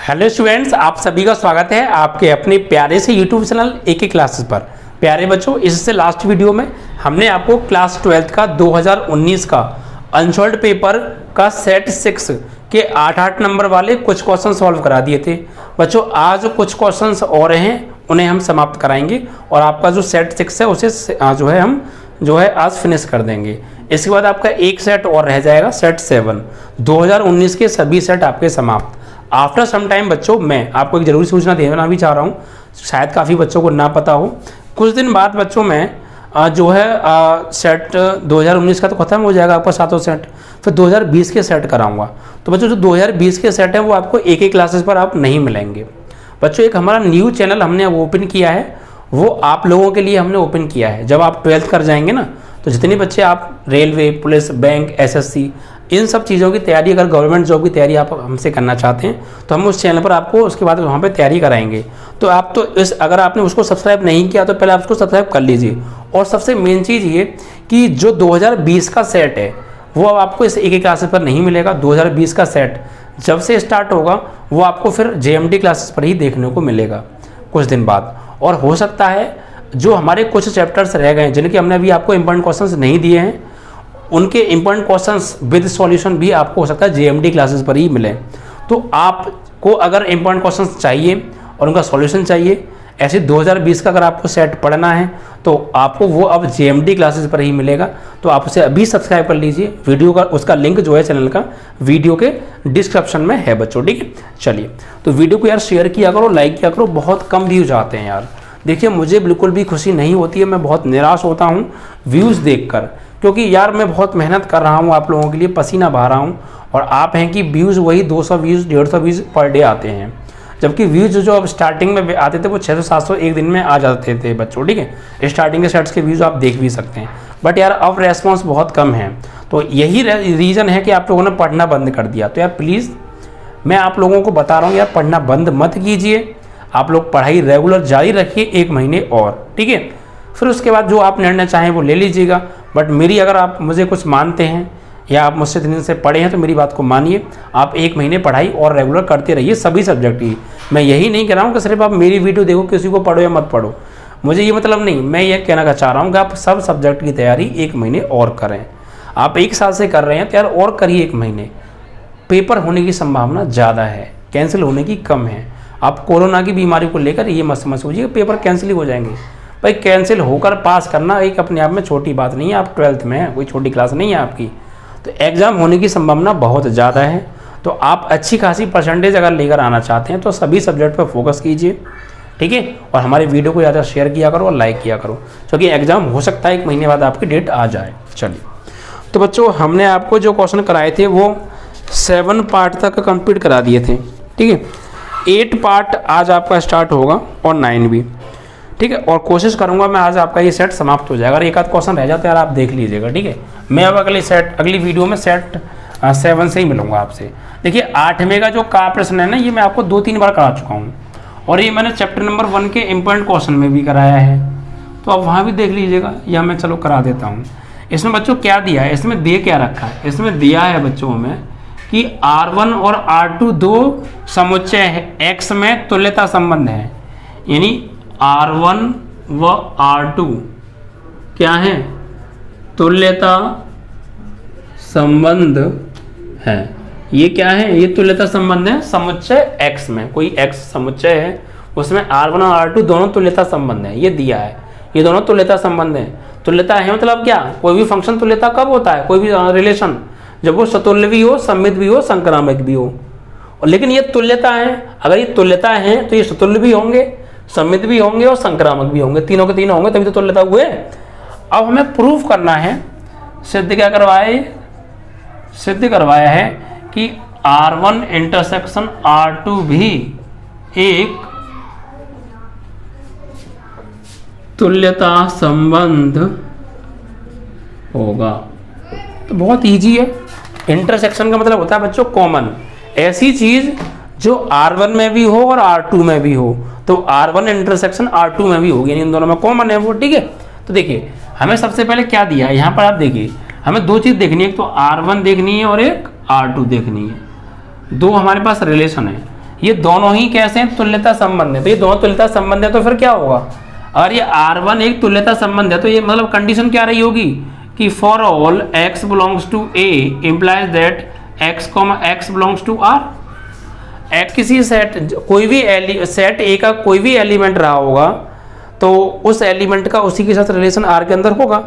Hello students, आप सभी का स्वागत है आपके अपने प्यारे से यूट्यूब चैनल एक क्लासेस पर। प्यारे बच्चों, इससे लास्ट वीडियो में हमने आपको क्लास 12 का 2019 का अनसॉल्व्ड पेपर का सेट 6 के 8 नंबर वाले कुछ क्वेश्चन सॉल्व करा दिए थे। बच्चों, आज कुछ क्वेश्चंस और हैं, उन्हें हम समाप्त कराएंगे और आपका जो सेट 6 है उसे हम आज फिनिश कर देंगे। इसके बाद आपका एक सेट और रह जाएगा, सेट 7। 2019 के सभी सेट आपके समाप्त। आफ्टर सम टाइम बच्चों, मैं आपको एक जरूरी सूचना देना भी चाह रहा हूँ, शायद काफ़ी बच्चों को ना पता हो। कुछ दिन बाद बच्चों में सेट 2019 का तो खत्म हो जाएगा आपका सातों सेट, फिर 2020 के सेट कराऊंगा। तो बच्चों, जो 2020 के सेट है वो आपको एक क्लासेस पर आप नहीं मिलेंगे। बच्चों, एक हमारा न्यू चैनल हमने अब ओपन किया है, वो आप लोगों के लिए हमने ओपन किया है। जब आप 12th कर जाएंगे ना, तो जितने बच्चे आप रेलवे, पुलिस, बैंक, एसएससी, इन सब चीज़ों की तैयारी, अगर गवर्नमेंट जॉब की तैयारी आप हमसे करना चाहते हैं तो हम उस चैनल पर आपको उसके बाद वहाँ पे तैयारी कराएंगे। तो आप तो अगर आपने उसको सब्सक्राइब नहीं किया तो पहले आप उसको सब्सक्राइब कर लीजिए। और सबसे मेन चीज़ ये कि जो 2020 का सेट है वो अब आपको इस एक क्लासेस पर नहीं मिलेगा। 2020 का सेट जब से स्टार्ट होगा वो आपको फिर JMD क्लासेस पर ही देखने को मिलेगा कुछ दिन बाद। और हो सकता है जो हमारे कुछ चैप्टर्स रह गए हैं जिनके हमने अभी आपको इंपॉर्टेंट क्वेश्चंस नहीं दिए हैं, उनके इंपॉर्टेंट क्वेश्चंस विद सॉल्यूशन भी आपको हो सकता है JMD क्लासेस पर ही मिले। तो आपको अगर इंपॉर्टेंट क्वेश्चंस चाहिए और उनका सॉल्यूशन चाहिए, ऐसे 2020 का अगर आपको सेट पढ़ना है तो आपको वो अब JMD क्लासेस पर ही मिलेगा। तो आप उसे अभी सब्सक्राइब कर लीजिए। वीडियो का उसका लिंक जो है चैनल का वीडियो के डिस्क्रिप्शन में है बच्चों, ठीक है। चलिए, तो वीडियो को यार शेयर किया करो, लाइक किया करो। बहुत कम व्यूज आते हैं यार। देखिए, मुझे बिल्कुल भी खुशी नहीं होती है, मैं बहुत निराश होता हूँ व्यूज़ देखकर, क्योंकि यार मैं बहुत मेहनत कर रहा हूँ आप लोगों के लिए, पसीना बहा रहा हूँ, और आप हैं कि व्यूज़ वही 200 व्यूज़ 150 व्यूज़ पर डे आते हैं। जबकि व्यूज़ जो अब स्टार्टिंग में आते थे वो 600-700 एक दिन में आ जाते थे बच्चों, ठीक है। स्टार्टिंग के सेट्स के व्यूज़ आप देख भी सकते हैं, बट यार अब रेस्पॉन्स बहुत कम है। तो यही रीज़न है कि आप लोगों ने पढ़ना बंद कर दिया। तो यार प्लीज़, मैं आप लोगों को बता रहा हूँ यार, पढ़ना बंद मत कीजिए। आप लोग पढ़ाई रेगुलर जारी रखिए 1 महीने और, ठीक है। फिर उसके बाद जो आप निर्णय चाहें वो ले लीजिएगा। बट मेरी, अगर आप मुझे कुछ मानते हैं या आप मुझसे दिन से पढ़े हैं तो मेरी बात को मानिए। आप 1 महीने पढ़ाई और रेगुलर करते रहिए, सभी सब्जेक्ट की। मैं यही नहीं कह रहा हूँ कि सिर्फ आप मेरी वीडियो देखो, किसी को पढ़ो या मत पढ़ो, मुझे ये मतलब नहीं। मैं ये कहना चाह रहा हूँ कि आप सब सब्जेक्ट की तैयारी 1 महीने और करें। आप 1 साल से कर रहे हैं तो यार और करिए 1 महीने। पेपर होने की संभावना ज़्यादा है, कैंसिल होने की कम है। आप कोरोना की बीमारी को लेकर ये मत सोचिए पेपर कैंसिल ही हो जाएंगे। भाई, कैंसिल होकर पास करना एक अपने आप में छोटी बात नहीं है। आप 12th में हैं, कोई छोटी क्लास नहीं है आपकी। तो एग्ज़ाम होने की संभावना बहुत ज़्यादा है। तो आप अच्छी खासी परसेंटेज अगर लेकर आना चाहते हैं तो सभी सब्जेक्ट पर फोकस कीजिए, ठीक है। और हमारे वीडियो को ज़्यादा शेयर किया करो और लाइक किया करो, क्योंकि एग्ज़ाम हो सकता है 1 महीने बाद आपकी डेट आ जाए। चलिए, तो बच्चों, हमने आपको जो क्वेश्चन कराए थे वो 7 पार्ट तक कंप्लीट करा दिए थे, ठीक है। 8 पार्ट आज आपका स्टार्ट होगा और 9 भी, ठीक है। और कोशिश करूंगा मैं आज आपका ये सेट समाप्त हो जाएगा। अगर एक आध क्वेश्चन रह जाता है यार, आप देख लीजिएगा, ठीक है। मैं अब अगली वीडियो में सेट 7 से ही मिलूंगा आपसे। देखिए, 8वें का जो का प्रश्न है ना, ये मैं आपको 2-3 बार करा चुका हूँ, और ये मैंने चैप्टर नंबर 1 के इंपॉर्टेंट क्वेश्चन में भी कराया है, तो आप वहाँ भी देख लीजिएगा, या मैं चलो करा देता हूँ। इसमें बच्चों क्या दिया है, इसमें दे क्या रखा है, इसमें दिया है बच्चों में कि R1 और R2 दो समुच्चय है, X में तुल्यता संबंध है। यानी R1 व R2 क्या है, तुल्यता संबंध है। ये क्या है, ये तुल्यता संबंध है समुच्चय X में। कोई X समुच्चय है, उसमें R1 और R2 दोनों तुल्यता संबंध है। ये दिया है, ये दोनों तुल्यता संबंध है। तुल्यता है मतलब क्या, कोई भी फंक्शन तुल्यता कब होता है, कोई भी रिलेशन, जब वो सतुल्य भी हो, सममित भी हो, संक्रामक भी हो। लेकिन ये तुल्यता है, अगर ये तुल्यता है तो ये सतुल्य भी होंगे, सममित भी होंगे और संक्रामक भी होंगे, तीनों के तीनों होंगे, तभी तो तुल्यता हुए। अब हमें प्रूफ करना है, सिद्ध क्या करवाया, सिद्ध करवाया है कि R1 इंटरसेक्शन R2 भी एक तुल्यता संबंध होगा। तो बहुत इजी है। इंटरसेक्शन का मतलब होता है बच्चों कॉमन, ऐसी चीज जो R1 में भी हो और R2 में भी हो। तो R1 इंटरसेक्शन R2 में भी होगी, यानी इन दोनों में कॉमन है वो, ठीक है। तो देखिए, हमें सबसे पहले क्या दिया है यहाँ पर, आप देखिए, हमें 2 चीज़ देखनी है, एक तो R1 देखनी है और एक R2 देखनी है। 2 हमारे पास रिलेशन है। ये दोनों ही कैसे हैं, तुल्यता संबंध है। तो ये दोनों तुल्यता संबंध है तो फिर क्या होगा, अगर ये R1 एक तुल्यता संबंध है तो ये मतलब कंडीशन क्या रही होगी कि for all x belongs to A implies that x belongs to R। किसी सेट कोई भी सेट A का कोई भी एलिमेंट रहा होगा तो उस एलिमेंट का उसी के साथ रिलेशन R के अंदर होगा।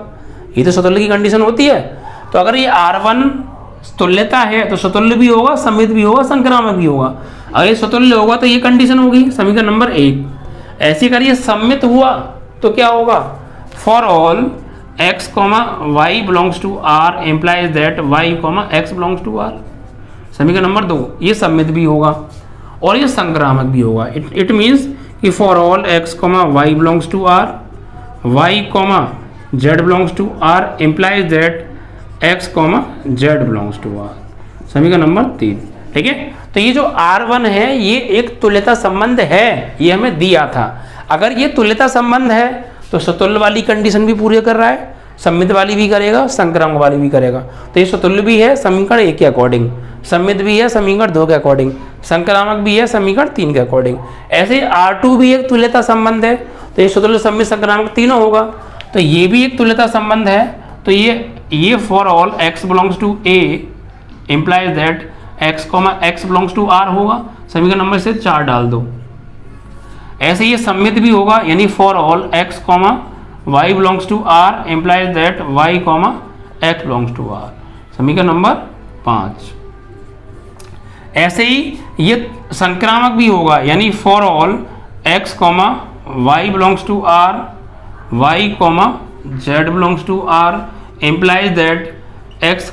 ये तो स्वतुल्य की कंडीशन होती है। तो अगर ये R1 तुल्यता है तो स्वतुल्य भी होगा, सममित भी होगा, संक्रामक भी होगा। अगर ये स्वतुल्य होगा तो ये कंडीशन होगी समीकरण नंबर 1। ऐसे अगर ये सममित हुआ तो क्या होगा, for all x, y belongs to R implies that y, x belongs to R। समीकरण नंबर 2 ये सममित भी होगा और ये संक्रामक भी होगा। इट मीन्स कि for all x, y belongs to R, y, z belongs to R implies that x, z belongs to R। समीकरण नंबर 3, ठीक है। तो ये जो R1 है ये एक तुल्यता संबंध है, ये हमें दिया था। अगर ये तुल्यता संबंध है तो स्वतुल्य वाली कंडीशन भी पूरी कर रहा है, सममित वाली भी करेगा, संक्रामक वाली भी करेगा। तो ये स्वतुल्य भी है समीकरण 1 के अकॉर्डिंग, सममित भी है समीकरण 2 के अकॉर्डिंग, संक्रामक भी है समीकरण 3 के अकॉर्डिंग। ऐसे R2 भी एक तुल्यता संबंध है तो ये स्वतुल्य, सममित, संक्रामक तीनों होगा। तो ये भी एक तुल्यता संबंध है। तो ये for all x belongs to A implies that x belongs to R होगा। समीकरण नंबर से 4 डाल दो। ऐसे ये सममित भी होगा, यानी for all x, y belongs to R implies that y, x belongs to R। समीकरण नंबर 5। ऐसे ही ये संक्रामक भी होगा, यानी for all x, y belongs to R, y, z belongs to R implies that x,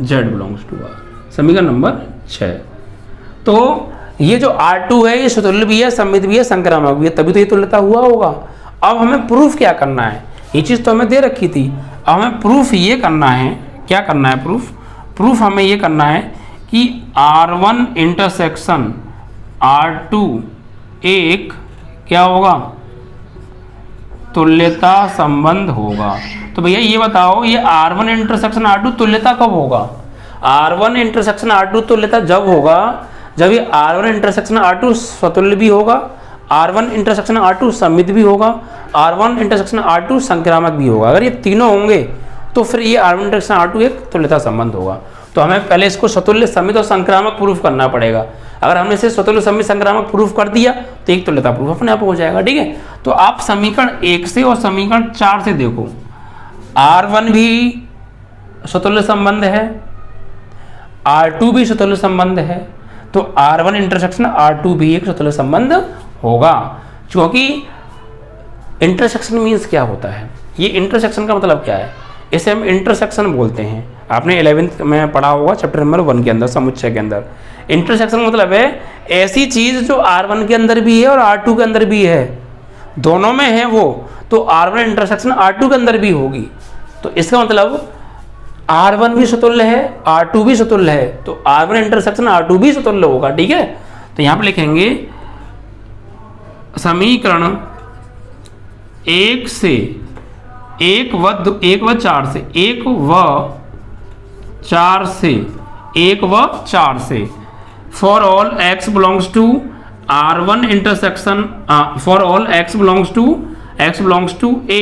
z belongs to R। समीकरण number 6। तो ये जो R2 है ये स्वतुल्य भी है, सममित भी है, संक्रामक भी है, तभी तो ये तुल्यता हुआ होगा। अब हमें प्रूफ क्या करना है, ये चीज़ तो हमें दे रखी थी। अब हमें प्रूफ ये करना है, क्या करना है प्रूफ हमें ये करना है कि R1 इंटरसेक्शन R2 एक क्या होगा, तुल्यता संबंध होगा। तो भैया ये बताओ ये R1 इंटरसेक्शन R2 तुल्यता कब होगा। R1 इंटरसेक्शन R2 तुल्यता जब होगा जब ये R1 इंटरसेक्शन R2 स्वतुल्य भी होगा, R1 इंटरसेक्शन R2 सममित भी होगा, R1 इंटरसेक्शन R2 संक्रामक भी होगा। अगर ये तीनों होंगे तो फिर ये R1 इंटरसेक्शन R2 एक तुल्यता संबंध होगा। तो हमें पहले इसको स्वतुल्य, सममित और संक्रामक प्रूफ करना पड़ेगा। अगर हमने इसे स्वतुल्य, सममित, संक्रामक प्रूफ कर दिया तो एक तुल्यता प्रूफ अपने आप हो जाएगा, ठीक है। तो आप समीकरण 1 से और समीकरण 4 से देखो, R1 भी स्वतुल्य संबंध है, R2 भी स्वतुल्य संबंध है, तो R1 इंटरसेक्शन R2 भी एक स्वतुल्य संबंध होगा। क्योंकि इंटरसेक्शन मीन्स क्या होता है, ये इंटरसेक्शन का मतलब क्या है, इसे हम इंटरसेक्शन बोलते हैं। आपने 11th में पढ़ा होगा चैप्टर नंबर 1 के अंदर, समुच्चय के अंदर। इंटरसेक्शन मतलब है ऐसी चीज जो R1 के अंदर भी है और R2 के अंदर भी है, दोनों में है वो, तो R1 इंटरसेक्शन R2 के अंदर भी होगी। तो इसका मतलब R1 भी स्वतुल्य है, R2 भी स्वतुल्य है, तो R1 इंटरसेक्शन R2 भी स्वतुल्य होगा, ठीक है। तो यहां पर लिखेंगे समीकरण 1 से 1 व 4 से 1 व 4 से for all x belongs to R1 intersection for all x belongs to A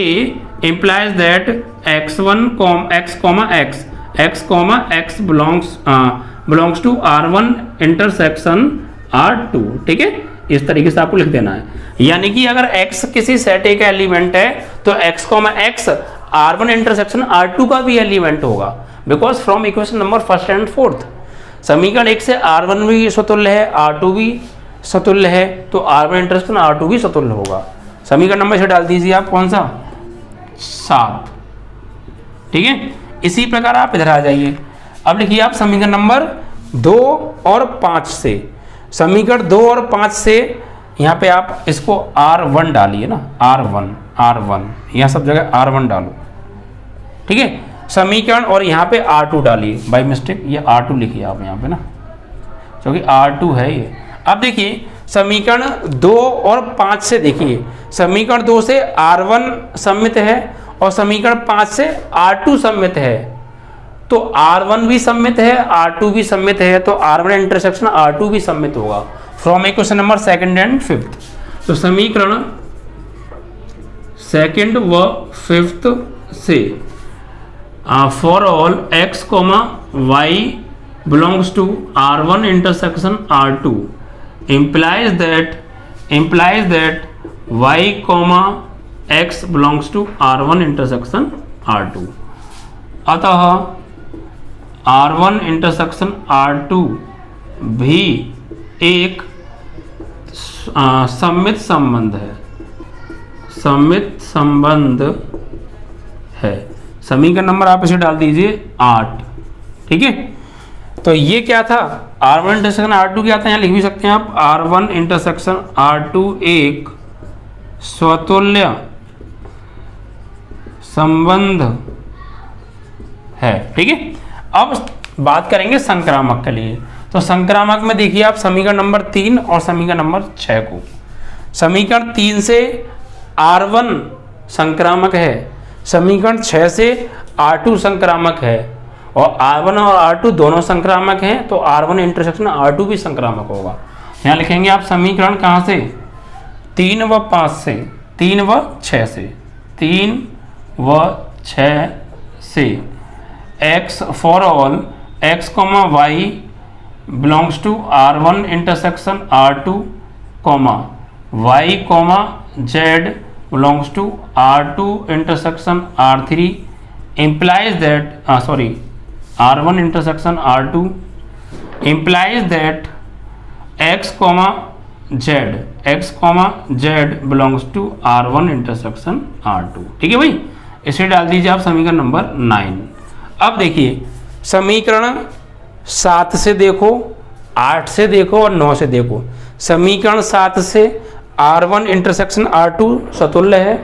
implies that x1, x belongs to R1 intersection R2, ठीक है। इस तरीके से आपको लिख देना है। यानी कि अगर x किसी सेट A का एलिमेंट है तो x, R1 इंटरसेक्शन R2 का भी एलिमेंट होगा, because from equation number 1st and 4th। समीकरण 1 से R1 भी स्वतुल्य है, R2 भी स्वतुल्य है, तो R1 इंटरसेक्शन R2 भी स्वतुल्य होगा। समीकरण नंबर से डाल दीजिए आप, कौन सा, 7, ठीक है। इसी प्रकार आप इधर आ जाइए। अब लिखिए आप समीकरण नंबर 2 और 5 से, समीकरण 2 और 5 से यहाँ पे आप इसको R1 डालिए ना, R1 यहाँ सब जगह R1 डालो, ठीक है। समीकरण और यहाँ पे R2 डालिए, बाय मिस्टेक ये R2 लिखिए आप यहाँ पे ना, क्योंकि R2 है ये। अब देखिए समीकरण 2 और 5 से देखिए, समीकरण 2 से R1 सममित है और समीकरण 5 से R2 सममित है, तो R1 भी सममित है, R2 भी सममित है, तो R1 इंटरसेक्शन R2 भी सममित होगा। From equation number second and fifth. तो समीकरण सेकंड व फिफ्थ से for all x, y belongs to R1 intersection R2 implies that y, x belongs to R1 intersection R2। अतः R1 इंटरसेक्शन R2 भी एक सममित संबंध है, सममित संबंध है। समीकरण नंबर आप इसे डाल दीजिए 8। ठीक है, तो ये क्या था, R1 इंटरसेक्शन R2 क्या था, यहाँ लिख भी सकते हैं आप, R1 इंटरसेक्शन R2 एक स्वतुल्य संबंध है। ठीक है, अब बात करेंगे संक्रामक के लिए। तो संक्रामक में देखिए आप समीकरण नंबर 3 और समीकरण नंबर 6 को। समीकरण 3 से R1 संक्रामक है, समीकरण 6 से R2 संक्रामक है, और R1 और R2 दोनों संक्रामक हैं, तो R1 इंटरसेक्शन R2 भी संक्रामक होगा। यहाँ लिखेंगे आप समीकरण कहाँ से, 3 व 5 से, 3 व 6 से, 3 व 6 से x for all x, y belongs to R1 intersection R2, y, z belongs to R2 intersection R3 implies that R1 intersection R2 implies that x, z belongs to R1 intersection R2। ठीक है भाई, इसे डाल दीजिए आप समीकरण number 9। अब देखिए समीकरण 7 से देखो, 8 से देखो और 9 से देखो। समीकरण 7 से R1 इंटरसेक्शन R2 सतुल्य है,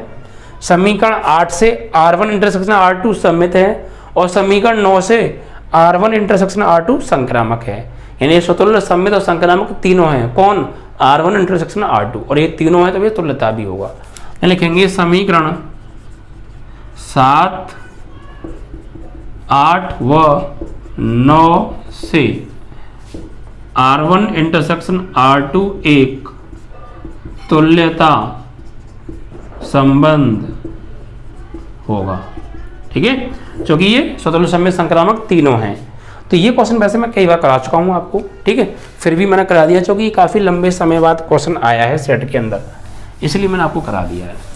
समीकरण 8 से R1 इंटरसेक्शन R2 सममित है, और समीकरण 9 से R1 इंटरसेक्शन R2 संक्रामक है। यानी सतुल्य, सममित और संक्रामक तीनों हैं। कौन, R1 इंटरसेक्शन R2, और ये तीनों हैं तो ये तुल्यता भी होगा। लिखेंगे समीकरण 7, 8 व 9 से R1 इंटरसेक्शन R2 एक तुल्यता संबंध होगा। ठीक है, क्योंकि ये स्वतंत्र सममित संक्रामक तीनों हैं। तो ये क्वेश्चन वैसे मैं कई बार करा चुका हूँ आपको, ठीक है, फिर भी मैंने करा दिया क्योंकि काफ़ी लंबे समय बाद क्वेश्चन आया है सेट के अंदर, इसलिए मैंने आपको करा दिया है।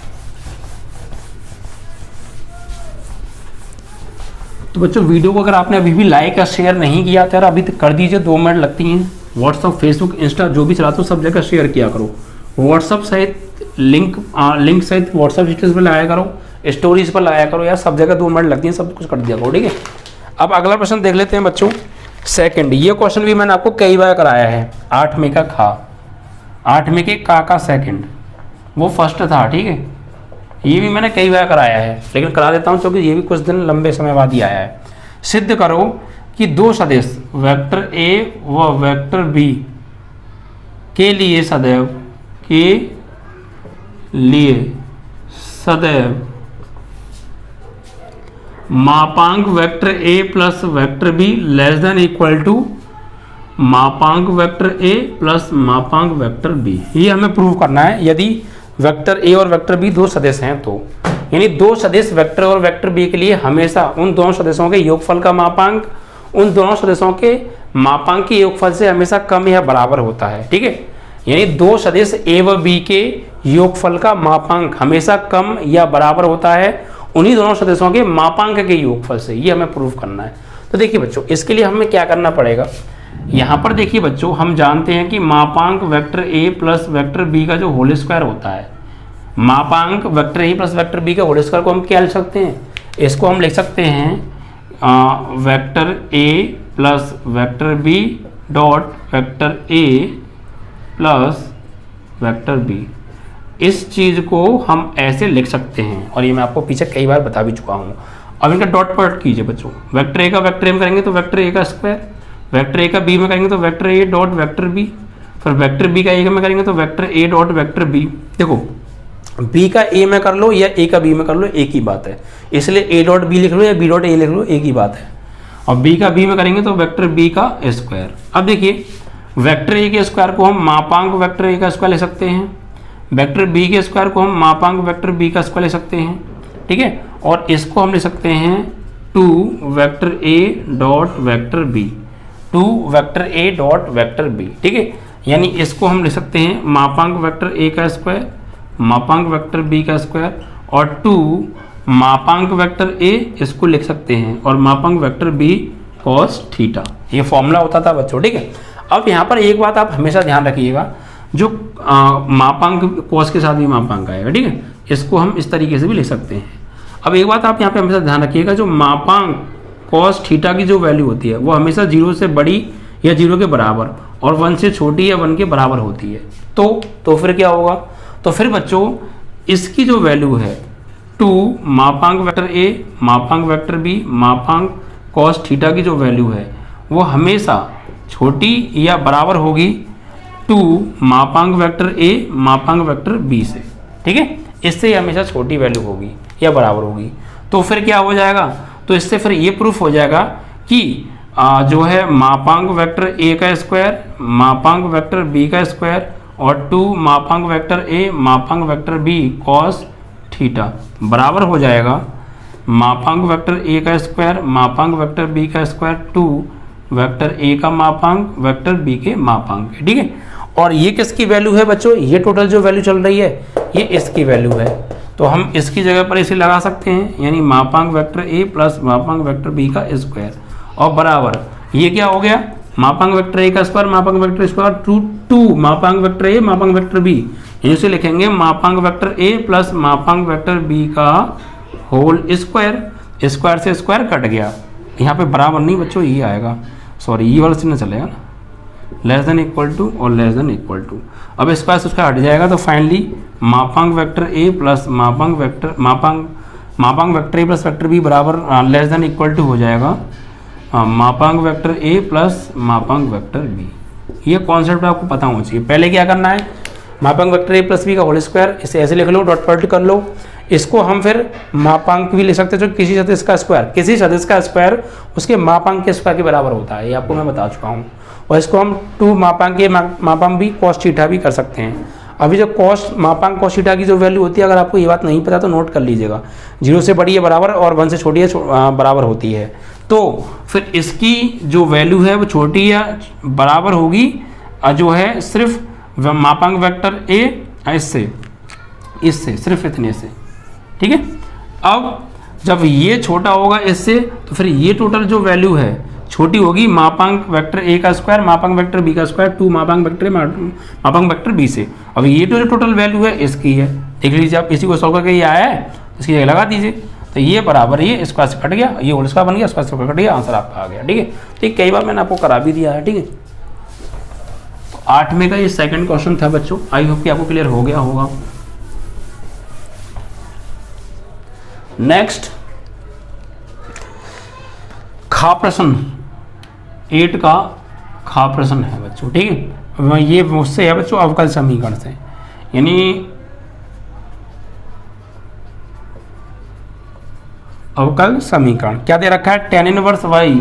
तो बच्चों वीडियो को अगर आपने अभी भी लाइक या शेयर नहीं किया तो यार अभी तक कर दीजिए, 2 मिनट लगती हैं। व्हाट्सअप, फेसबुक, इंस्टा जो भी चलाते हो सब जगह शेयर किया करो। व्हाट्सअप सहित लिंक सहित व्हाट्सअप स्टेटस पर लगाया करो, स्टोरीज पर लगाया करो यार, सब जगह 2 मिनट लगती हैं, सब कुछ कर दिया करो। ठीक है, अब अगला प्रश्न देख लेते हैं बच्चों। सेकंड, ये क्वेश्चन भी मैंने आपको कई बार कराया है। 8 में का खा, 8 में के का सेकंड, वो फर्स्ट था। ठीक है, ये भी मैंने कई बार कराया है, लेकिन करा देता हूँ क्योंकि ये भी कुछ दिन लंबे समय बाद ही आया है। सिद्ध करो कि दो सदिश वेक्टर ए व वेक्टर बी के लिए सदैव मापांक vector a plus vector b less than equal to मापांक वेक्टर ए प्लस मापांक वेक्टर बी। ये हमें प्रूव करना है यदि वेक्टर ए और वेक्टर बी दो सदिश हैं तो, यानी दो सदिश वेक्टर और वेक्टर बी के लिए हमेशा उन दोनों सदिशों के योगफल का मापांक उन दोनों सदिशों के मापांक के योगफल से हमेशा कम या बराबर होता है। ठीक है, यानी दो सदिश ए व बी के योगफल का मापांक हमेशा कम या बराबर होता है उन्हीं दोनों सदिशों के मापांक के योगफल से। ये हमें प्रूव करना है। तो देखिए बच्चों, इसके लिए हमें क्या करना पड़ेगा। यहाँ पर देखिए बच्चों, हम जानते हैं कि मापांक vector a plus vector b का जो होल स्क्वायर होता है, मापांक vector a plus vector b का होल स्क्वायर को हम क्या लिख सकते हैं, इसको हम लिख सकते हैं vector a plus vector b dot vector a plus vector b. इस चीज़ को हम ऐसे लिख सकते हैं और ये मैं आपको पीछे कई बार बता भी चुका हूँ। अब इनका डॉट प्रोडक्ट कीजिए बच्चों, वेक्टर ए का वेक्टर ए में करेंगे तो वेक्टर ए का स्क्वायर, वेक्टर ए का बी में करेंगे तो vector a dot vector b, फिर वेक्टर बी का ए में करेंगे तो vector a dot vector b. देखो बी का ए में कर लो या ए का बी में कर लो, एक ही बात है, इसलिए ए डॉट बी लिख लो या बी डॉट ए लिख लो, एक ही बात है। और बी का बी में करेंगे तो वेक्टर बी का स्क्वायर। अब देखिए वेक्टर ए के स्क्वायर को हम मापांक वेक्टर ए का स्क्वायर ले सकते हैं, वेक्टर बी के स्क्वायर को हम मापांक वेक्टर बी का स्क्वायर ले सकते हैं, ठीक है। और इसको हम ले सकते हैं 2 vector a dot vector b, 2 vector a dot vector b, ठीक है। यानी इसको हम ले सकते हैं मापांक वेक्टर ए का स्क्वायर, मापांक वेक्टर बी का स्क्वायर, और 2 मापांक वेक्टर ए इसको लिख सकते हैं, और मापांक वेक्टर बी कॉस थीटा। ये फॉर्मूला होता था बच्चों, ठीक है। अब यहाँ पर एक बात आप हमेशा ध्यान रखिएगा, जो मापांक कॉस के साथ भी मापांक आएगा, ठीक है, इसको हम इस तरीके से भी लिख सकते हैं। अब एक बात आप यहाँ पे हमेशा ध्यान रखिएगा, जो मापांक कॉस थीटा की जो वैल्यू होती है वो हमेशा 0 से बड़ी या 0 के बराबर और 1 से छोटी या 1 के बराबर होती है। तो फिर क्या होगा, तो फिर बच्चों इसकी जो वैल्यू है 2 मापांक वेक्टर ए मापांक वेक्टर बी मापांक कॉस थीटा की जो वैल्यू है वो हमेशा छोटी या बराबर होगी 2 मापांक वेक्टर ए मापांक वेक्टर बी से, ठीक है। इससे हमेशा छोटी वैल्यू होगी या बराबर होगी। तो फिर क्या हो जाएगा, तो इससे फिर ये प्रूफ हो जाएगा कि जो है मापांक वेक्टर ए का स्क्वायर मापांक वेक्टर बी का स्क्वायर और 2 मापांक वेक्टर ए मापांक वेक्टर बी कॉस थीटा बराबर हो जाएगा मापांक वेक्टर ए का स्क्वायर मापांक वेक्टर बी का स्क्वायर 2 वेक्टर ए का मापांक वेक्टर बी के मापांक, ठीक है। और ये किसकी वैल्यू है बच्चों, ये टोटल जो वैल्यू चल रही है ये इसकी वैल्यू है, तो हम इसकी जगह पर इसे लगा सकते हैं, यानी मापांक वेक्टर ए प्लस मापांक वेक्टर बी का स्क्वायर और बराबर ये क्या हो गया, मापांक वेक्टर ए का स्क्वायर मापांक वेक्टर स्क्वायर 2 मापांक वेक्टर ए मापांक वेक्टर बी, इसे लिखेंगे मापांक वेक्टर ए प्लस मापांक वेक्टर बी का होल स्क्वायर। स्क्वायर से स्क्वायर कट गया, यहाँ पे बराबर नहीं बच्चों ये आएगा, सॉरी ये वाला चिन्ह चलेगा ना, लेस देन इक्वल टू और लेस देन इक्वल टू। अब स्क्वायर से उसका हट जाएगा, तो फाइनली मापांक वेक्टर ए प्लस मापांक vector a plus vector b बराबर लेस देन इक्वल टू हो जाएगा मापांक वेक्टर ए प्लस मापांक वेक्टर बी। ये कॉन्सेप्ट आपको पता होना चाहिए। पहले क्या करना है, मापांक वेक्टर ए प्लस बी का होल स्क्वायर, इसे ऐसे लिख लो, डॉट प्रोडक्ट कर लो। इसको हम फिर मापांक भी ले सकते हैं, जो किसी सदिश का स्क्वायर, किसी सदिश का स्क्वायर उसके मापांक के स्क्वायर के बराबर होता है, ये आपको मैं बता चुका हूँ। और इसको हम 2 मापांक ए मापांक बी कॉस थीटा भी कर सकते हैं। अभी जो मापांक कॉस थीटा की जो वैल्यू होती है, अगर आपको ये बात नहीं पता तो नोट कर लीजिएगा, 0 से बड़ी है बराबर और 1 से छोटी है बराबर होती है। तो फिर इसकी जो वैल्यू है वो छोटी या बराबर होगी जो है सिर्फ मापांक वेक्टर ए इससे सिर्फ इतने से, ठीक है। अब जब ये छोटा होगा इससे, तो फिर ये टोटल जो वैल्यू है छोटी होगी मापांक वेक्टर ए का स्क्वायर मापांक वेक्टर बी का स्क्वायर 2 मापांक वेक्टर मापांक वेक्टर बी से। अब ये जो टोटल वैल्यू है इसकी है, देख लीजिए आप, इसी को सॉल्व करके ये आया है, इसकी जगह लगा दीजिए, तो ये बराबर ये स्क्वायर से कट गया, ये होल स्क्वायर बन गया, स्क्वायर से कट गया, आंसर आपका आ गया, ठीक है। ठीक, कई बार मैंने आपको करा भी दिया है, ठीक है। तो 8वें का ये सेकंड क्वेश्चन था बच्चों, आई होप कि आपको क्लियर हो गया होगा। नेक्स्ट खा प्रश्न 8 का खा प्रश्न है बच्चों, ठीक है। ये मुझसे है बच्चों अवकल समीकरण से, यानी अवकल समीकरण क्या दे रखा है, tan inverse y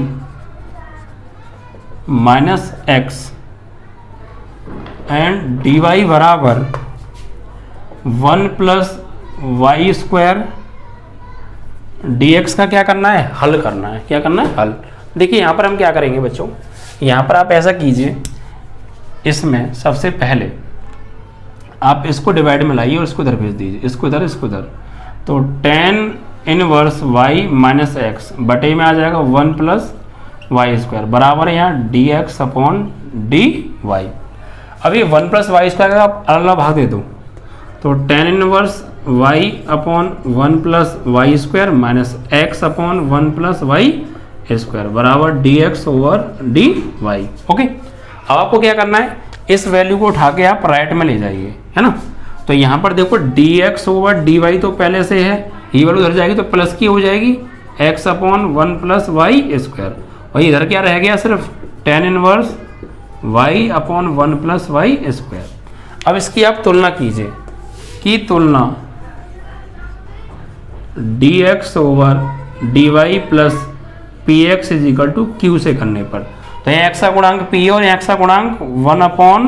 minus x and dy बराबर 1 प्लस वाई स्क्वायर dx का क्या करना है, हल करना है। क्या करना है, हल। देखिए यहाँ पर हम क्या करेंगे बच्चों, यहाँ पर आप ऐसा कीजिए, इसमें सबसे पहले आप इसको डिवाइड में लाइए और इसको इधर भेज दीजिए, इसको इधर इसको इधर, तो tan inverse y minus x बटे में आ जाएगा 1 प्लस वाई स्क्वायर बराबर यहाँ dx अपॉन dy। अब ये 1 प्लस वाई स्क्वायर का आप अलग भाग दे दो, तो tan inverse y upon 1 plus y square minus x upon 1 plus y square बराबर dx ओवर dy। ओके, अब आपको क्या करना है, इस वैल्यू को उठा के आप राइट में ले जाइए, है ना। तो यहाँ पर देखो dx ओवर dy तो पहले से है, ये वैल्यू उधर जाएगी तो प्लस की हो जाएगी x upon 1 plus y square, और इधर क्या रह गया, सिर्फ tan inverse y upon 1 plus y square. अब इसकी आप तुलना कीजिए, की तुलना dx over dy plus px is equal to q से करने पर, तो यहाँ x का गुणांक p है और यहाँ x का गुणांक 1/1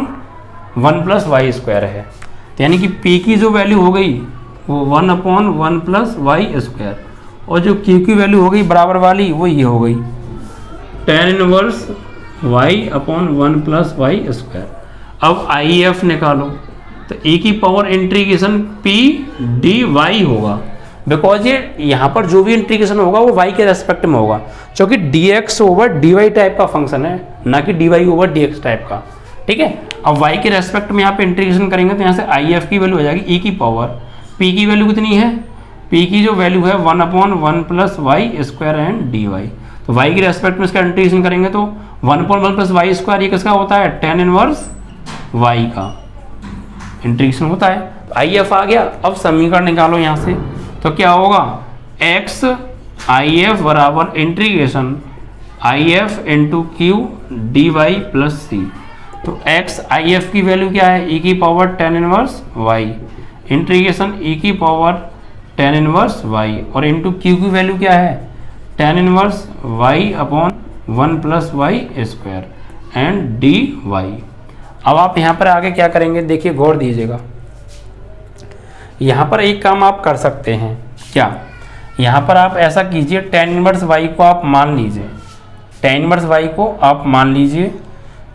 + y² है। तो यानी कि p की जो वैल्यू हो गई वो 1/1 + y², और जो q की वैल्यू हो गई बराबर वाली वो ये हो गई tan 1 y/1 + y²। अब IF निकालो, तो e की पावर इंटीग्रेशन p dy होगा, बिकॉज ये यहाँ पर जो भी इंटीग्रेशन होगा वो y के रेस्पेक्ट में होगा, क्योंकि dx/dy टाइप का फंक्शन है, ना कि dy/dx टाइप का। ठीक है, अब y के रेस्पेक्ट में यहाँ पे इंटीग्रेशन करेंगे तो यहाँ से IF की वैल्यू हो जाएगी e की पावर, p की वैल्यू कितनी है, p की जो वैल्यू है 1/1 + y² एंड dy। तो y के रेस्पेक्ट में इसका इंटीग्रेशन करेंगे तो 1/1 + y², ये किसका होता है, tan 1 y का इंटीग्रेशन होता है। तो IF आ गया। अब समीकरण निकालो यहाँ से, तो क्या होगा, x IF बराबर integration IF × q dy + c। तो x IF की वैल्यू क्या है, e की power tan 1 y integration e की पावर tan 1 y, और इंटू q की वैल्यू क्या है, tan 1 y/1 + y² and dy। अब आप यहाँ पर आगे क्या करेंगे, देखिए गौर दीजिएगा। यहाँ पर एक काम आप कर सकते हैं, क्या, यहाँ पर आप ऐसा कीजिए, tan 1 y को आप मान लीजिए, tan 1 y को आप मान लीजिए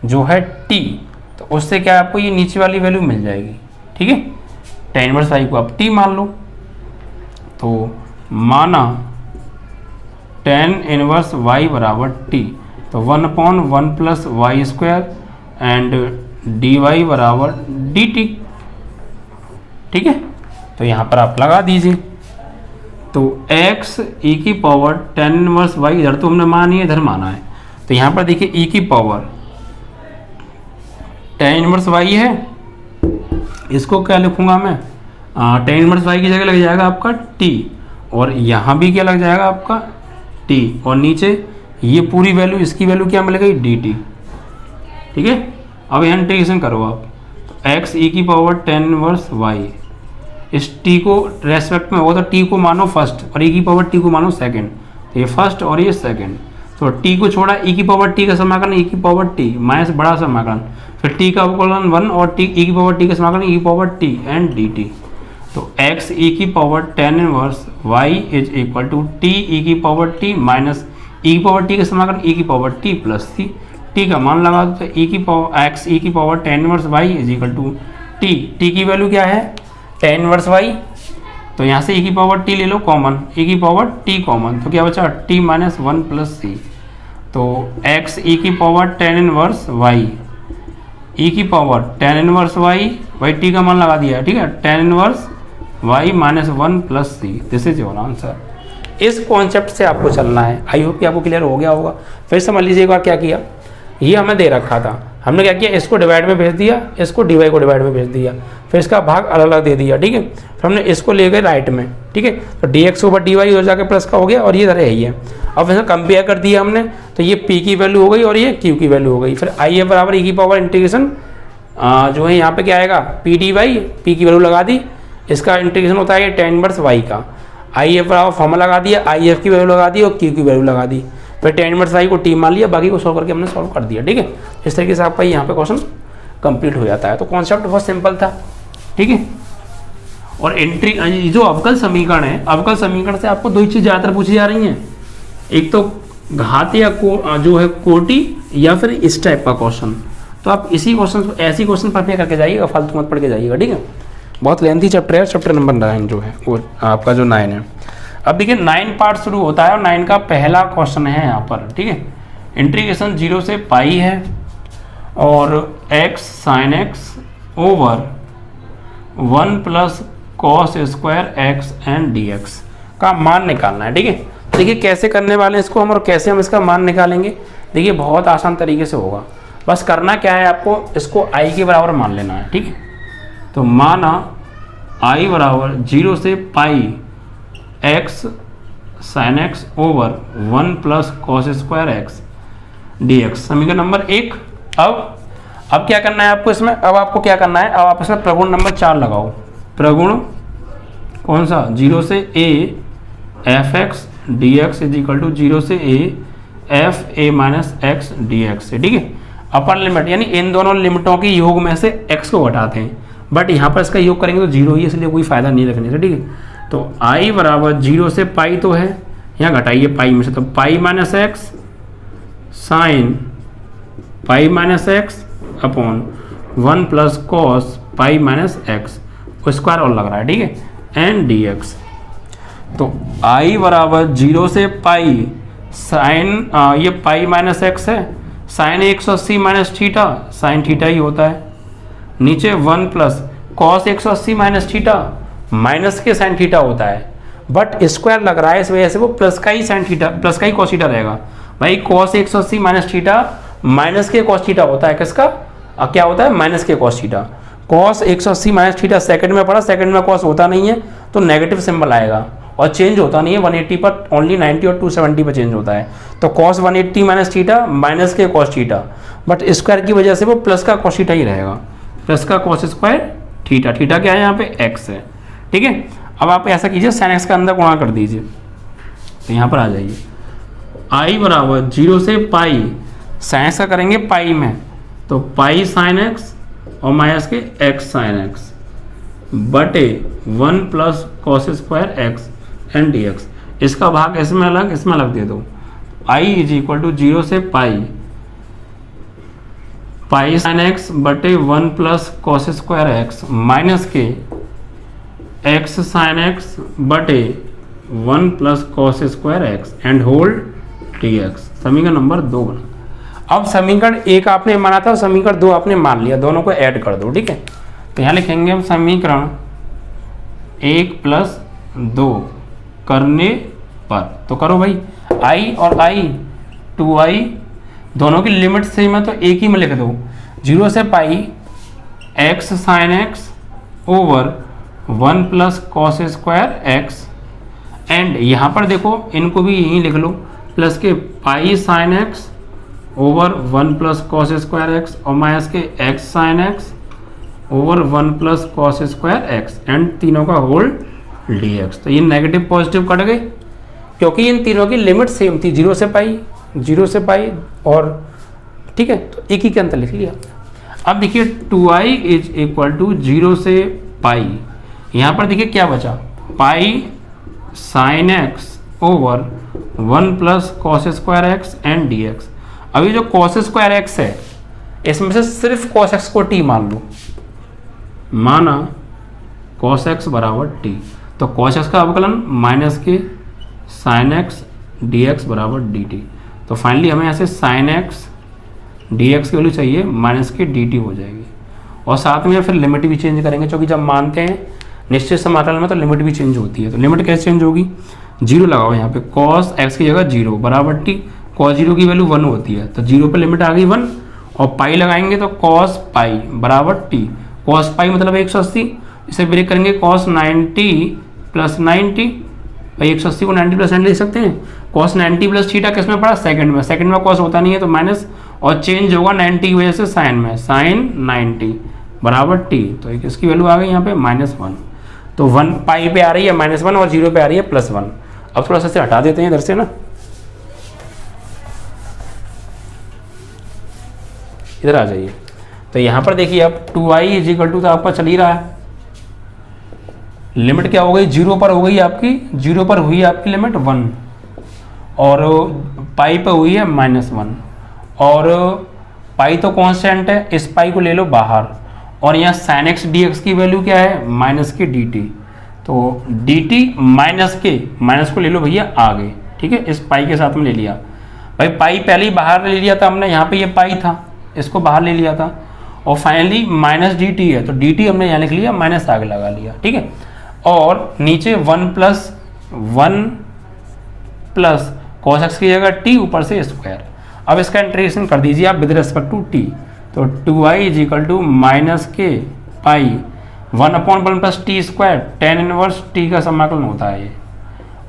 जो है t, तो उससे क्या आपको ये नीचे वाली वैल्यू मिल जाएगी। ठीक है, tan 1 y को आप t मान लो, तो माना tan 1 y बराबर t, तो 1/1 + y² एंड dy बराबर dt। ठीक है, तो यहाँ पर आप लगा दीजिए, तो x e की पावर tan 1 y, इधर तो हमने मानी है, इधर माना है, तो यहाँ पर देखिए e की पावर tan 1 y है, इसको क्या लिखूंगा मैं, tan 1 y की जगह लग जाएगा आपका t, और यहाँ भी क्या लग जाएगा आपका t, और नीचे ये पूरी वैल्यू, इसकी वैल्यू क्या मिलेगी, dt। ठीक है, अब यहाँ इंटीग्रेशन करो आप, तो x e की पावर tan 1 y, इस t को रेस्पेक्ट में होगा तो t को मानो फर्स्ट और e की पावर t को मानो सेकंड, तो ये फर्स्ट और ये सेकंड, तो t को छोड़ा e की पावर t का समाकलन e की पावर t माइनस बड़ा समाकलन, फिर t का अवकलन 1 और t e की पावर t का समाकलन e की पावर t एंड dt। तो x e की power tan 1 y is equal to t e की पावर t माइनस e की पावर t का समाकलन e की power t plus c। t का मान लगा दो, तो e की पावर x e की power tan 1 y is equal to t, t की वैल्यू क्या है, tan 1 y, तो यहाँ से e की पावर t ले लो कॉमन, e की पावर t कॉमन, तो क्या बचा t - 1 + c। तो x e की पावर tan 1 y, e की पावर tan 1 y, भाई t का मान लगा दिया, ठीक है, tan 1 y - 1 + c, this is your answer. इस कॉन्सेप्ट से आपको चलना है। आई होप कि आपको क्लियर हो गया होगा। फिर समझ लीजिए एक बार क्या किया, ये हमें दे रखा था, हमने क्या किया, इसको डिवाइड में भेज दिया, इसको dy को डिवाइड में भेज दिया, फिर इसका भाग अलग अलग दे दिया। ठीक है, फिर हमने इसको ले गए राइट में। ठीक है, तो dx/dy हो जाकर प्लस का हो गया और ये इधर है ही है। अब इसे कंपेयर कर दिया हमने, तो ये p की वैल्यू हो गई और ये q की वैल्यू हो गई। फिर IF बराबर e की पावर इंटीग्रेशन जो है यहाँ पे क्या आएगा, p dy, p की वैल्यू लगा दी, इसका इंटीग्रेशन होता है tan 1 y का, IF बराबर फॉर्मूला लगा दिया, IF की वैल्यू लगा दी और q की वैल्यू लगा दी, फिर tan 1 y को t मान लिया, बाकी को सॉल्व करके हमने सॉल्व कर दिया। ठीक है, इस तरीके से आपका यहाँ पे क्वेश्चन कंप्लीट हो जाता है। तो कॉन्सेप्ट बहुत सिंपल था। ठीक है, और एंट्री जो अवकल समीकरण है, अवकल समीकरण से आपको दो ही चीज़ ज़्यादातर पूछी जा रही हैं, एक तो घात या जो है कोटि, या फिर इस टाइप का क्वेश्चन। तो आप इसी क्वेश्चन, ऐसी क्वेश्चन प्रिपेयर करके जाइएगा, फालतू मत पढ़ के जाइएगा। ठीक है, बहुत लेंथी चैप्टर है, चैप्टर नंबर 9 जो है वो आपका जो 9 है। अब देखिए 9 पार्ट शुरू होता है और 9 का पहला क्वेश्चन है यहाँ पर। ठीक है, इंटीग्रेशन 0 से पाई है और x sin x over 1 + cos square x and dx का मान निकालना है। ठीक है, देखिए कैसे करने वाले हैं इसको हम, और कैसे हम इसका मान निकालेंगे। देखिए बहुत आसान तरीके से होगा, बस करना क्या है, आपको इसको i के बराबर मान लेना है। ठीक है, तो माना i बराबर 0 से पाई x sin x over 1 + cos square x dx, समीकरण नंबर 1। अब क्या करना है आपको इसमें, अब आपको क्या करना है, अब आप इसमें प्रगुण नंबर 4 लगाओ। प्रगुण कौन सा, 0 से a f(x) dx is equal to 0 से a f a minus x d x से, ठीक है। अपर लिमिट यानी इन दोनों लिमिटों के योग में से x को घटाते हैं, बट यहाँ पर इसका योग करेंगे तो 0 ही, इसलिए कोई फायदा नहीं रखने से, ठीक है। तो i बराबर 0 से पाई तो है, यहाँ घटाइए पाई में से, तो pi minus x sine pi minus x upon 1 plus cos pi minus x square और लग रहा है, ठीक है, एन डी एक्स। तो i बराबर 0 से पाई साइन ये पाई माइनस एक्स है, sine 180 minus theta, sine theta ही होता है, नीचे 1 plus cos 180 minus theta, minus के साइन थीटा होता है, बट स्क्वायर लग रहा है इस वजह से वो प्लस का ही साइन थीटा, प्लस का ही कॉस थीटा रहेगा। भाई कॉस 180 माइनस थीटा माइनस के कॉस थीटा होता है, किसका क्या होता है, माइनस के cos theta. Cos 180 minus theta second में पढ़ा, सेकंड में कॉस होता नहीं है तो नेगेटिव सिंबल आएगा और चेंज होता नहीं है 180 पर, ओनली 90 और 270 पर चेंज होता है। तो कॉस 180 माइनस थीटा माइनस के कॉस थीटा, बट स्क्वायर की वजह से वो प्लस का कॉस थीटा ही रहेगा, प्लस का कॉस स्क्वायर थीटा, थीटा क्या है यहाँ पे एक्स है, ठीक है। अब आप ऐसा कीजिए साइन एक्स का अंदर गुणा कर दीजिए, तो यहाँ पर आ जाइए i बराबर 0 से पाई, साइन एक्स का करेंगे पाई में, तो पाई साइन एक्स और माइनस के एक्स साइन एक्स बटे 1 plus cos square x and d x. इसका भाग इसमें अलग दे दो, i इज इक्वल टू 0 से पाई पाई साइन एक्स बटे 1 plus cos square x minus के एक्स साइन एक्स बटे 1 plus cos square x and whole d x. समीकरण नंबर 2 बना। अब समीकरण 1 आपने माना था, समीकरण 2 आपने मान लिया, दोनों को ऐड कर दो, ठीक है। तो यहाँ लिखेंगे हम समीकरण 1 प्लस 2 करने पर, तो करो भाई, i और i 2i दोनों की लिमिट सेम है तो एक ही में लिख दो, 0 से pi x sine x over 1 plus cos square x, and यहाँ पर देखो इनको भी यहीं लिख लो, प्लस के पाई sine x over 1 plus cos square x और माइनस के x sine x over 1 plus cos square x and तीनों का होल डी एक्स। तो ये नेगेटिव पॉजिटिव कट गए क्योंकि इन तीनों की लिमिट सेम थी, 0 से पाई और, ठीक है, तो एक ही के अंतर लिख लिया। अब देखिए 2i इज इक्वल टू 0 से पाई, यहाँ पर देखिए क्या बचा, पाई sine x over 1 plus cos square x and D x. अभी जो कॉस स्क्वायर एक्स है इसमें से सिर्फ कॉस एक्स को टी मान लो, माना कॉस एक्स बराबर टी, तो कॉस एक्स का अवकलन माइनस के साइन एक्स डी एक्स बराबर डी टी। तो फाइनली हमें ऐसे साइन एक्स डी एक्स की वैल्यू चाहिए माइनस की डी टी हो जाएगी, और साथ में फिर लिमिट भी चेंज करेंगे, क्योंकि जब मानते हैं निश्चित समाकलन में तो लिमिट भी चेंज होती है। तो लिमिट कैसे चेंज होगी, 0 लगाओ यहाँ पे, कॉस एक्स की जगह 0 बराबर टी, कॉस 0 की वैल्यू 1 होती है तो 0 पे लिमिट आ गई 1, और पाई लगाएंगे तो कॉस पाई बराबर टी, कॉस पाई मतलब 180, इसे ब्रेक करेंगे कॉस 90 प्लस 90, भाई 180 को 90 प्लस 90 लिख सकते हैं, कॉस 90 प्लस थीटा किस में पड़ा, सेकंड में कॉस होता नहीं है तो माइनस, और चेंज होगा 90 की वजह से साइन में, साइन 90 बराबर टी, तो इसकी वैल्यू आ गई यहाँ पे -1, तो 1 पाई पे आ रही है -1 और 0 पे आ रही है +1। अब थोड़ा सा से हटा देते हैं इधर से ना, इधर आ जाइए। तो यहाँ पर देखिए अब 2i इज इक्वल टू तो आपका चल ही रहा है, लिमिट क्या हो गई, 0 पर हो गई आपकी, 0 पर हुई आपकी लिमिट 1 और पाई पर हुई है -1, और पाई तो कांस्टेंट है, इस पाई को ले लो बाहर, और यहाँ साइन एक्स डी एक्स की वैल्यू क्या है, माइनस के डी टी, तो डी टी माइनस को ले लो भैया आगे, ठीक है, इस पाई के साथ में ले लिया, भाई पाई पहले ही बाहर ले लिया था हमने, यहाँ पे ये पाई था इसको बाहर ले लिया था, और फाइनली माइनस डी टी है तो डी टी हमने यहाँ लिख लिया, माइनस आगे लगा लिया, ठीक है, और नीचे 1 प्लस कॉस एक्स की जगह टी, ऊपर से स्क्वायर। अब इसका इंटीग्रेशन कर दीजिए आप विद रिस्पेक्ट टू टी, तो 2i is equal to minus के पाई 1/1 plus T square, ten inverse T का समाकलन होता है ये,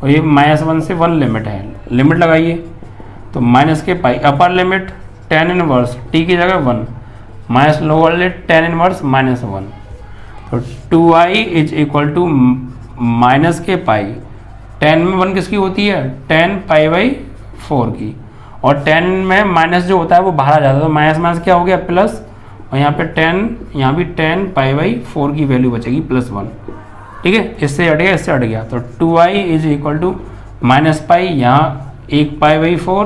और ये -1 से 1 लिमिट है, लिमिट लगाइए तो माइनस के pi upper limit tan inverse t की जगह 1 minus lower limit tan inverse -1, तो 2i is equal to minus के पाई, 10 में 1 किसकी होती है, 10 पाई/4 की, और 10 में माइनस जो होता है वो बाहर आ जाता है, तो माइनस माइनस क्या हो गया प्लस, और यहाँ पे 10, यहाँ भी 10 π/4 की वैल्यू बचेगी +1। ठीक है, इससे हट गया, इससे हट गया, तो 2i इज इक्वल टू -π, यहाँ 1 π/4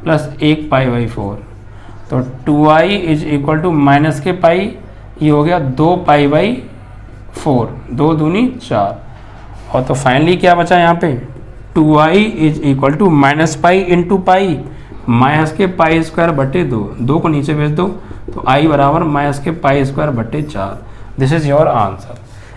प्लस 1 π/4, तो 2i is equal to minus के पाई, ये हो गया 2 π/4, 2 दूनी 4, और तो फाइनली क्या बचा यहाँ पे 2i is equal to -π into pi, minus के π²/2, 2 को नीचे भेज दो, तो i बराबर -π²/4। This is your answer.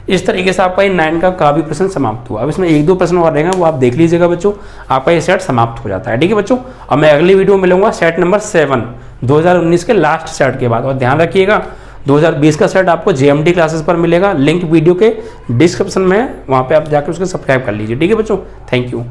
इस तरीके से आपका ये 9 का भी प्रश्न समाप्त हुआ। अब इसमें 1-2 प्रश्न और रहेंगे, वो आप देख लीजिएगा बच्चों, आपका ये सेट समाप्त हो जाता है। ठीक है बच्चों, अब मैं अगली वीडियो में मिलूंगा सेट नंबर 7 2019 के लास्ट सेट के बाद। और ध्यान रखिएगा 2020 का सेट आपको JMT क्लासेस पर मिलेगा, लिंक वीडियो के डिस्क्रिप्शन में, वहाँ पे आप जाकर उसको सब्सक्राइब कर लीजिए। ठीक है बच्चों, थैंक यू।